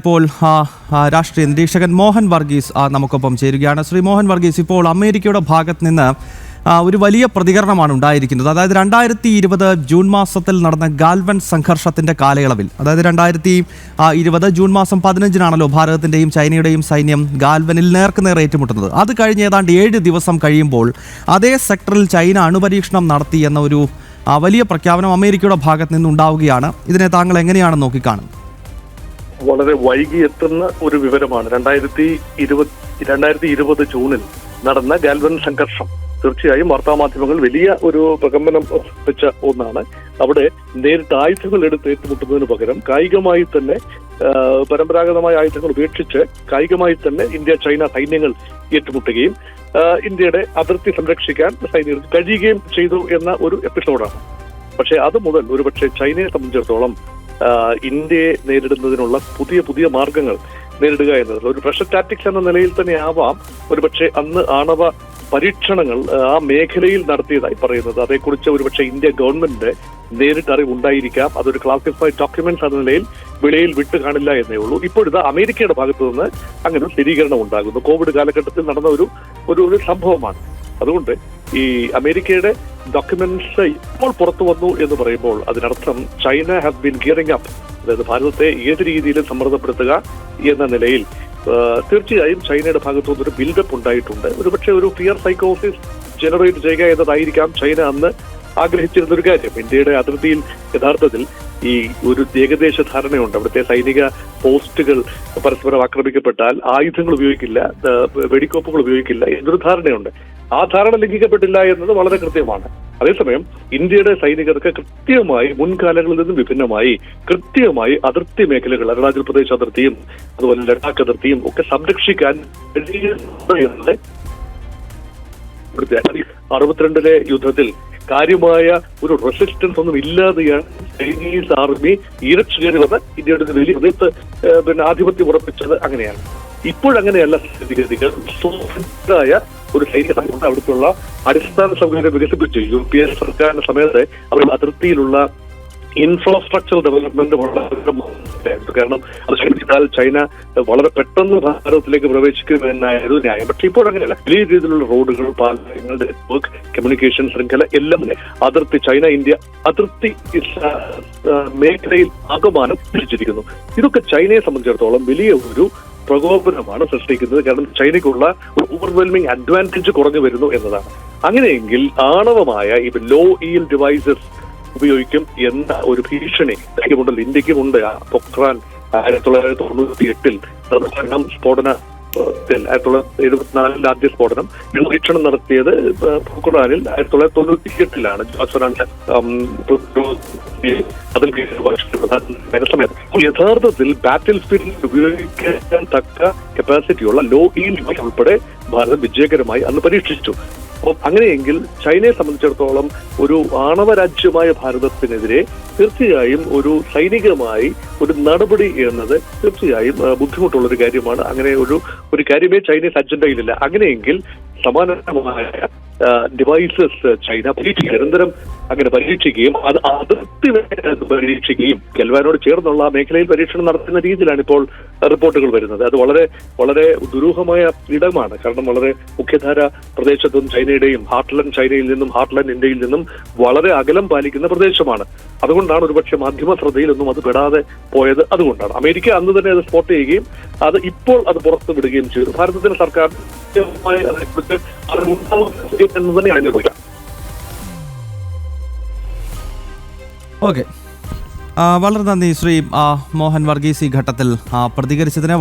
ഇപ്പോൾ രാഷ്ട്രീയ നിരീക്ഷകൻ മോഹൻ വർഗീസ് നമുക്കൊപ്പം ചേരുകയാണ്. ശ്രീ മോഹൻ വർഗീസ്, ഇപ്പോൾ അമേരിക്കയുടെ ഭാഗത്ത് നിന്ന് ഒരു വലിയ പ്രതികരണമാണ് ഉണ്ടായിരിക്കുന്നത്. അതായത് 2020 ജൂൺ മാസത്തിൽ നടന്ന ഗാൽവൻ സംഘർഷത്തിൻ്റെ കാലയളവിൽ, അതായത് 2020 ജൂൺ മാസം 15-നാണല്ലോ ഭാരതത്തിൻ്റെയും ചൈനയുടെയും സൈന്യം ഗാൽവനിൽ നേർക്കുനേർ ഏറ്റുമുട്ടുന്നത്. അത് കഴിഞ്ഞ് ഏതാണ്ട് 7 ദിവസം കഴിയുമ്പോൾ അതേ സെക്ടറിൽ ചൈന അണുപരീക്ഷണം നടത്തി എന്ന ഒരു വലിയ പ്രഖ്യാപനം അമേരിക്കയുടെ ഭാഗത്ത് നിന്നുണ്ടാവുകയാണ്. ഇതിനെ താങ്കൾ എങ്ങനെയാണ് നോക്കിക്കാണുന്നത്? വളരെ വൈകി എത്തുന്ന ഒരു വിവരമാണ്. 2020 ജൂണിൽ നടന്ന ഗാൽവൻ സംഘർഷം തീർച്ചയായും വാർത്താമാധ്യമങ്ങൾ വലിയ ഒരു പ്രകമ്പനം വെച്ച ഒന്നാണ്. അവിടെ നേരിട്ട് ആയുധങ്ങൾ എടുത്ത് ഏറ്റുമുട്ടുന്നതിന് പകരം കായികമായി തന്നെ പരമ്പരാഗതമായ ആയുധങ്ങൾ ഉപേക്ഷിച്ച് കായികമായി തന്നെ ഇന്ത്യ ചൈന സൈന്യങ്ങൾ ഏറ്റുമുട്ടുകയും ഇന്ത്യയുടെ അതിർത്തി സംരക്ഷിക്കാൻ സൈനികർക്ക് കഴിയുകയും ചെയ്തു എന്ന ഒരു എപ്പിസോഡാണ്. പക്ഷേ അത് മുതൽ ഒരുപക്ഷെ ചൈനയെ സംബന്ധിച്ചിടത്തോളം ഇന്ത്യയെ നേരിടുന്നതിനുള്ള പുതിയ മാർഗങ്ങൾ നേരിടുക എന്നത് ഒരു പ്രഷർ ടാക്ടിക്സ് എന്ന നിലയിൽ തന്നെ ആവാം ഒരുപക്ഷെ അന്ന് ആണവ പരീക്ഷണങ്ങൾ ആ മേഖലയിൽ നടത്തിയതായി പറയുന്നത്. അതേക്കുറിച്ച് ഒരുപക്ഷെ ഇന്ത്യ ഗവൺമെന്റിന് നേരിട്ട് അറിവുണ്ടായിരിക്കാം. അതൊരു ക്ലാസിഫൈഡ് ഡോക്യുമെന്റ്സ് എന്ന നിലയിൽ വിലയിൽ വിട്ടു കാണില്ല എന്നേ ഉള്ളൂ. ഇപ്പോഴിത് അമേരിക്കയുടെ ഭാഗത്തു നിന്ന് അങ്ങനെ സ്ഥിരീകരണം ഉണ്ടാകുന്നു. കോവിഡ് കാലഘട്ടത്തിൽ നടന്ന ഒരു സംഭവമാണ്. അതുകൊണ്ട് ഈ അമേരിക്കയുടെ ഡോക്യുമെന്റ്സ് ഇപ്പോൾ പുറത്തു വന്നു എന്ന് പറയുമ്പോൾ അതിനർത്ഥം China has been gearing up, അതായത് ഭാരതത്തെ ഏത് രീതിയിലും സമ്മർദ്ദപ്പെടുത്തുക എന്ന നിലയിൽ തീർച്ചയായും ചൈനയുടെ ഭാഗത്തു നിന്നൊരു ബിൽഡപ്പ് ഉണ്ടായിട്ടുണ്ട്. ഒരുപക്ഷെ ഒരു ഫിയർ സൈക്കോസിസ് ജനറേറ്റ് ചെയ്യുക എന്നതായിരിക്കാം ചൈന അന്ന് ആഗ്രഹിച്ചിരുന്നൊരു കാര്യം. ഇന്ത്യയുടെ അതിർത്തിയിൽ യഥാർത്ഥത്തിൽ ഈ ഒരു ഏകദേശ ധാരണയുണ്ട്. അവിടുത്തെ സൈനിക പോസ്റ്റുകൾ പരസ്പരം ആക്രമിക്കപ്പെട്ടാൽ ആയുധങ്ങൾ ഉപയോഗിക്കില്ല, വെടിക്കോപ്പുകൾ ഉപയോഗിക്കില്ല എന്നൊരു ധാരണയുണ്ട്. ആ ധാരണ ലംഘിക്കപ്പെട്ടില്ല എന്നത് വളരെ കൃത്യമാണ്. അതേസമയം ഇന്ത്യയുടെ സൈനികർക്ക് കൃത്യമായി മുൻകാലങ്ങളിൽ നിന്നും വിഭിന്നമായി കൃത്യമായി അതിർത്തി മേഖലകൾ, അരുണാചൽ പ്രദേശ് അതിർത്തിയും അതുപോലെ ലഡാക്ക് അതിർത്തിയും ഒക്കെ സംരക്ഷിക്കാൻ കഴിയുന്നത് 62 യുദ്ധത്തിൽ കാര്യമായ ഒരു റെസിസ്റ്റൻസ് ഒന്നും ഇല്ലാതെയാണ് ചൈനീസ് ആർമി ഇരച്ചു കയറി വന്ന് ഇന്ത്യയുടെ വലിയ ഹൃദയത്ത് ആധിപത്യം ഉറപ്പിച്ചത്. അങ്ങനെയാണ്. ഇപ്പോഴങ്ങനെയല്ല സ്ഥിതിഗതികൾ. സുഹൃത്തായ ഒരു സൈനിക സംഘം അവിടുത്തുള്ള അടിസ്ഥാന സൗകര്യം വികസിപ്പിച്ചു. UPA സർക്കാരിന്റെ സമയത്ത് അവർ അതിർത്തിയിലുള്ള ഇൻഫ്രാസ്ട്രക്ചർ ഡെവലപ്മെന്റ് വളരെ, കാരണം അത് ശ്രമിച്ചാൽ ചൈന വളരെ പെട്ടെന്ന് ഭാരതത്തിലേക്ക് പ്രവേശിക്കുമെന്നായിരുന്നു ന്യായം. പക്ഷെ ഇപ്പോൾ അങ്ങനെയല്ല. വലിയ രീതിയിലുള്ള റോഡുകൾ, പാലങ്ങൾ, നെറ്റ്വർക്ക്, കമ്മ്യൂണിക്കേഷൻ ശൃംഖല എല്ലാം അതിർത്തി ചൈന ഇന്ത്യ അതിർത്തി മേഖലയിൽ ആകമാനം തിരിച്ചിരിക്കുന്നു. ഇതൊക്കെ ചൈനയെ സംബന്ധിച്ചിടത്തോളം വലിയ ഒരു പ്രകോപനമാണ് സൃഷ്ടിക്കുന്നത്. കാരണം ചൈനയ്ക്കുള്ള ഒരു ഓവർവെൽമിംഗ് അഡ്വാൻറ്റേജ് കുറഞ്ഞു വരുന്നു എന്നതാണ്. അങ്ങനെയെങ്കിൽ ആണവമായ ഈ ലോ ഈൽ ഡിവൈസസ് ഉപയോഗിക്കും എന്ന ഒരു ഭീഷണി ഉണ്ടല്ലോ, ഇന്ത്യക്കുമുണ്ട്. പൊക്രാൻ 1998 സ്ഫോടന 1974 ആദ്യ സ്ഫോടനം പരീക്ഷണം നടത്തിയത് പൊക്രാനിൽ 1998 സമയത്ത്. യഥാർത്ഥത്തിൽ ബാറ്റിൽ ഫീൽഡിൽ ഉപയോഗിക്കാൻ തക്ക കപ്പാസിറ്റിയുള്ള ലോ ഈൽ ഡിവൈസ് ഉൾപ്പെടെ ഭാരതം വിജയകരമായി അന്ന് പരീക്ഷിച്ചു. അപ്പം അങ്ങനെയെങ്കിൽ ചൈനയെ സംബന്ധിച്ചിടത്തോളം ഒരു ആണവ രാജ്യമായ ഭാരതത്തിനെതിരെ തീർച്ചയായും ഒരു സൈനികമായി ഒരു നടപടി എന്നത് തീർച്ചയായും ബുദ്ധിമുട്ടുള്ളൊരു കാര്യമാണ്. അങ്ങനെ ഒരു കാര്യമേ ചൈനീസ് അജണ്ടയിലില്ല. അങ്ങനെയെങ്കിൽ സമാനമായ ഡിവൈസസ് ചൈന നിരന്തരം അങ്ങനെ പരീക്ഷിക്കുകയും അത് അതിർത്തി പരീക്ഷിക്കുകയും ഗൽവാനോട് ചേർന്നുള്ള മേഖലയിൽ പരീക്ഷണം നടത്തുന്ന രീതിയിലാണ് ഇപ്പോൾ റിപ്പോർട്ടുകൾ വരുന്നത്. അത് വളരെ വളരെ ദുരൂഹമായ ഇടമാണ്. കാരണം വളരെ മുഖ്യധാര പ്രദേശത്തും ചൈനയുടെയും ഹാർട്ട്ലൻഡ് ചൈനയിൽ നിന്നും ഹാർട്ട്ലൻഡ് ഇന്ത്യയിൽ നിന്നും വളരെ അകലം പാലിക്കുന്ന പ്രദേശമാണ്. അതുകൊണ്ടാണ് ഒരുപക്ഷെ മാധ്യമ ശ്രദ്ധയിലൊന്നും അത് പെടാതെ പോയത്. അതുകൊണ്ടാണ് അമേരിക്ക അന്ന് തന്നെ അത് സ്പോട്ട് ചെയ്യുകയും അത് ഇപ്പോൾ അത് പുറത്തു വിടുകയും ചെയ്തു. ഭാരതത്തിന്റെ സർക്കാർ അതേക്കുറിച്ച് എന്ന് തന്നെയാണ് ചോദിക്കാം. ഓക്കെ, വളരെ നന്ദി ശ്രീ മോഹൻ വർഗീസ് ഈ ഘട്ടത്തിൽ പ്രതികരിച്ചതിന്.